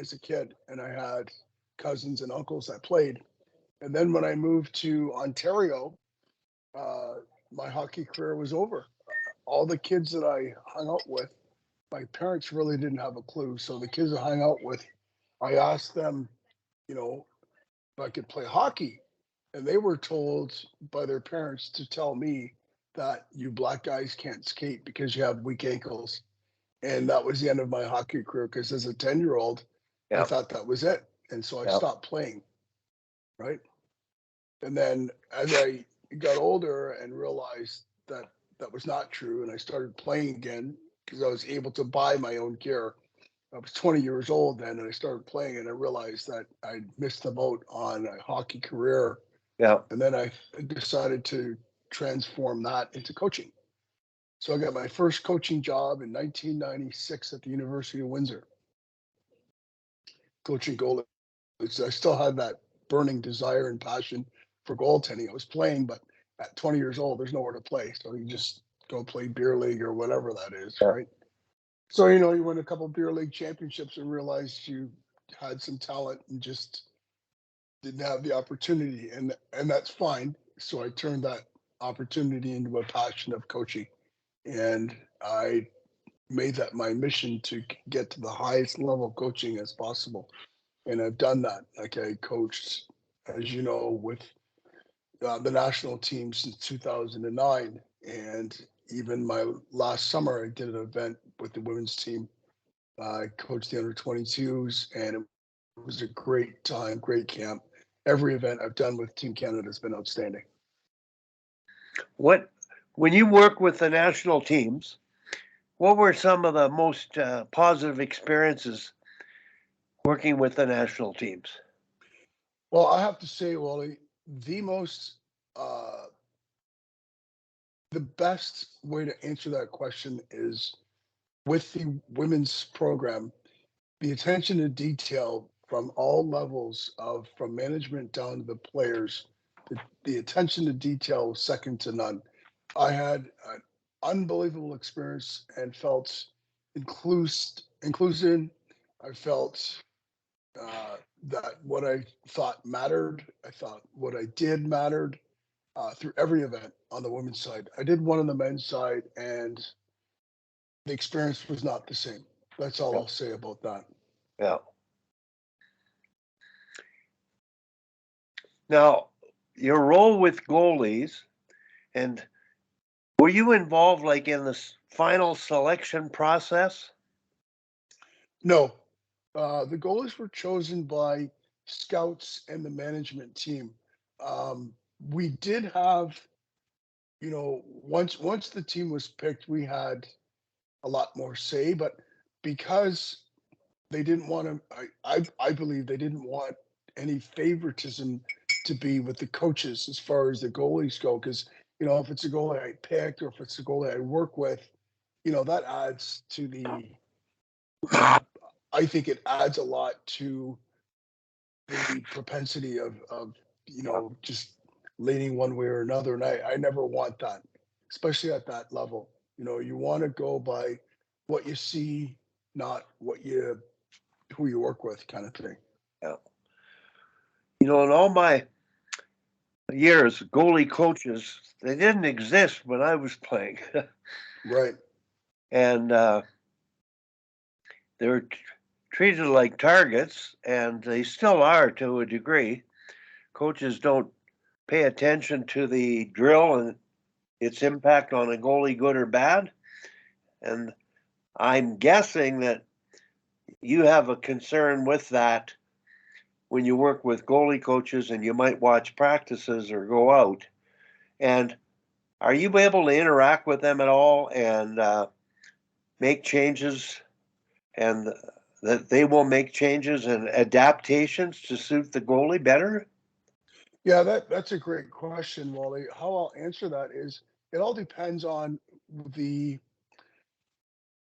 as a kid, and I had cousins and uncles that played. And then when I moved to Ontario, uh, my hockey career was over. All the kids that I hung out with, my parents really didn't have a clue. So the kids I hung out with, I asked them, you know, if I could play hockey. And they were told by their parents to tell me that you black guys can't skate because you have weak ankles. And that was the end of my hockey career because as a 10-year-old, I Yeah. thought that was it. And so I Yeah. stopped playing. Right. And then as I got older and realized that that was not true, and I started playing again because I was able to buy my own gear. I was 20 years old then, and I started playing, and I realized that I missed the boat on a hockey career. Yeah. And then I decided to transform that into coaching. So I got my first coaching job in 1996 at the University of Windsor, coaching goalies. I still had that burning desire and passion for goaltending. I was playing, but at 20 years old, there's nowhere to play. So you just go play beer league or whatever that is, Yeah. right? So, you know, you win a couple beer league championships and realized you had some talent and just didn't have the opportunity. And that's fine. So I turned that opportunity into a passion of coaching. And I made that my mission to get to the highest level of coaching as possible. And I've done that. Like I coached, as you know, with the national team since 2009. And even my last summer, I did an event with the women's team. I coached the under 22s, and it was a great time, great camp. Every event I've done with Team Canada has been outstanding. What, when you work with the national teams, what were some of the most positive experiences working with the national teams? Well, I have to say, Wally, the most, uh, the best way to answer that question is with the women's program, the attention to detail from all levels of from management down to the players, the attention to detail was second to none. I had an unbelievable experience and felt inclusion. I felt that what I thought mattered. I thought what I did mattered through every event on the women's side. I did one on the men's side, and the experience was not the same. That's all Yeah. I'll say about that. Yeah. Now, your role with goalies, and were you involved like in this final selection process? No, the goalies were chosen by scouts and the management team. We did have, you know, once the team was picked, we had a lot more say. But because they didn't want to, I believe they didn't want any favoritism to be with the coaches as far as the goalies go. Because you know, if it's a goalie I picked or if it's a goalie I work with, you know, that adds to the. I think it adds a lot to the propensity of you Yeah. know just leaning one way or another, and I never want that, especially at that level. You know, you want to go by what you see, not what you who you work with, kind of thing. Yeah. You know, in all my years, goalie coaches, they didn't exist when I was playing. Right. And they were treated like targets, and they still are to a degree. Coaches don't pay attention to the drill and its impact on a goalie, good or bad. And I'm guessing that you have a concern with that when you work with goalie coaches and you might watch practices or go out. And are you able to interact with them at all and make changes, and that they will make changes and adaptations to suit the goalie better? Yeah, that's a great question, Wally. How I'll answer that is it all depends on the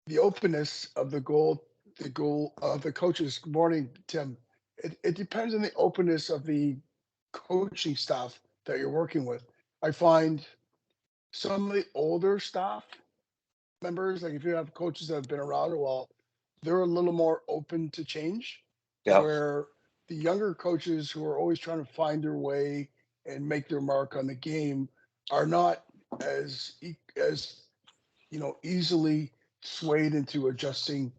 the openness of the goal of the coaches. Good morning, Tim. It depends on the openness of the coaching staff that you're working with. I find some of the older staff members, like if you have coaches that have been around a while, they're a little more open to change. Yeah. where the younger coaches who are always trying to find their way and make their mark on the game are not as easily swayed into adjusting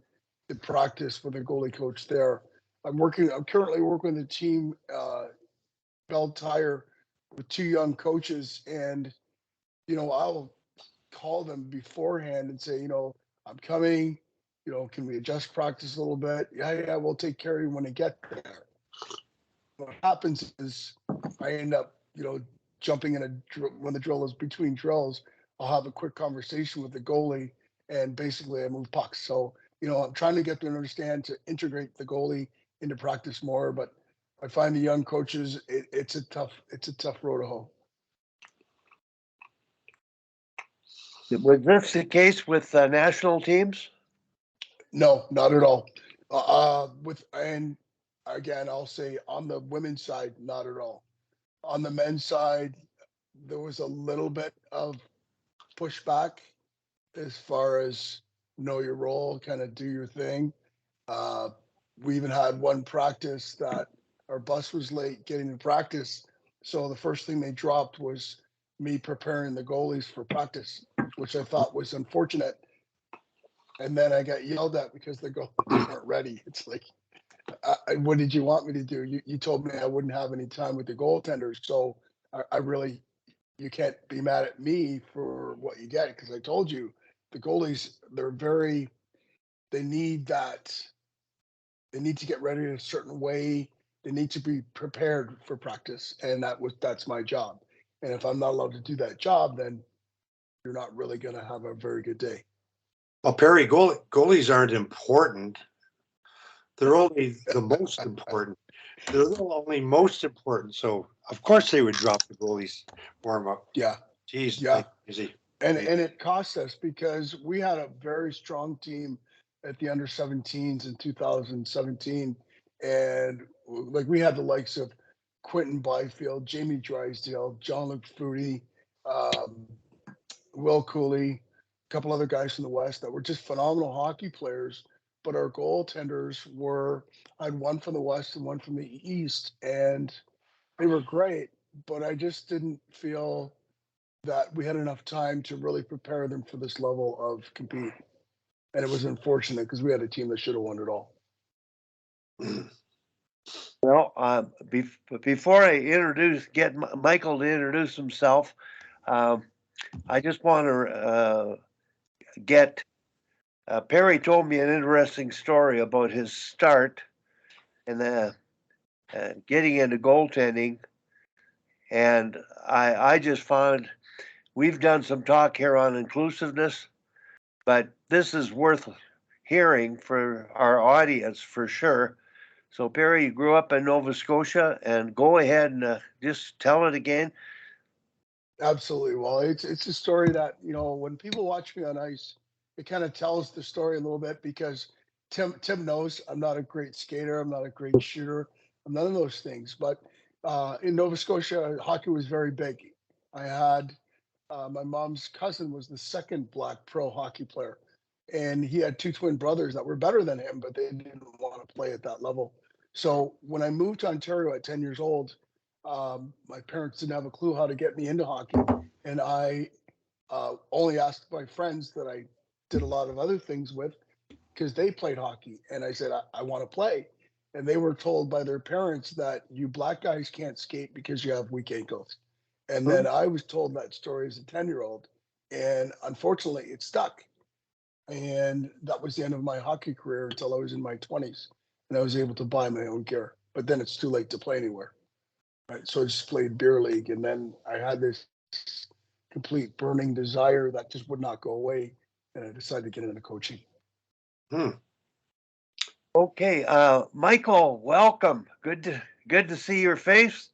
the practice with a goalie coach there. I'm currently working with a team, Bell Tire, with two young coaches, and I'll call them beforehand and say, I'm coming. Can we adjust practice a little bit? Yeah, yeah, we'll take care of you when I get there. What happens is I end up, jumping in when the drill is between drills. I'll have a quick conversation with the goalie, and basically I move pucks. So I'm trying to get them to understand to integrate the goalie into practice more. But I find the young coaches, it's a tough road to hoe. Was this the case with national teams? No, not at all. And again, I'll say on the women's side, not at all. On the men's side, there was a little bit of pushback as far as know your role, kind of do your thing. Uh, we even had one practice that our bus was late getting to practice. So the first thing they dropped was me preparing the goalies for practice, which I thought was unfortunate. And then I got yelled at because the goalies weren't ready. It's like, what did you want me to do? You told me I wouldn't have any time with the goaltenders. So I really, you can't be mad at me for what you get because I told you the goalies, they need that. They need to get ready in a certain way. They need to be prepared for practice. And that's my job. And if I'm not allowed to do that job, then you're not really going to have a very good day. Well, Perry, goalies aren't important. They're only the most important. They're the only most important. So of course they would drop the goalies warm up. Yeah. Jeez, Yeah. like easy. And it cost us because we had a very strong team at the under 17s in 2017. And like we had the likes of Quentin Byfield, Jamie Drysdale, John-Luc Foudy, um, Will Cooley, a couple other guys from the West that were just phenomenal hockey players. But our goaltenders I had one from the West and one from the East, and they were great. But I just didn't feel that we had enough time to really prepare them for this level of compete. And it was unfortunate because we had a team that should have won it all. Well, before I get Michael to introduce himself, I just want to get Perry told me an interesting story about his start and getting into goaltending, and I just found we've done some talk here on inclusiveness, but this is worth hearing for our audience for sure. So Perry, you grew up in Nova Scotia, and go ahead and just tell it again. Absolutely. Well, it's a story that, when people watch me on ice, it kind of tells the story a little bit because Tim knows I'm not a great skater. I'm not a great shooter. I'm none of those things. But in Nova Scotia, hockey was very big. I had my mom's cousin was the second black pro hockey player. And he had two twin brothers that were better than him, but they didn't want to play at that level. So when I moved to Ontario at 10 years old, my parents didn't have a clue how to get me into hockey. And I only asked my friends that I did a lot of other things with because they played hockey. And I said, I want to play. And they were told by their parents that you black guys can't skate because you have weak ankles. And then I was told that story as a 10-year-old. And unfortunately, it stuck. And that was the end of my hockey career until I was in my 20s. And I was able to buy my own gear. But then it's too late to play anywhere. Right. So I just played beer league. And then I had this complete burning desire that just would not go away. And I decided to get into coaching. Okay, Michael, welcome. Good to see your face.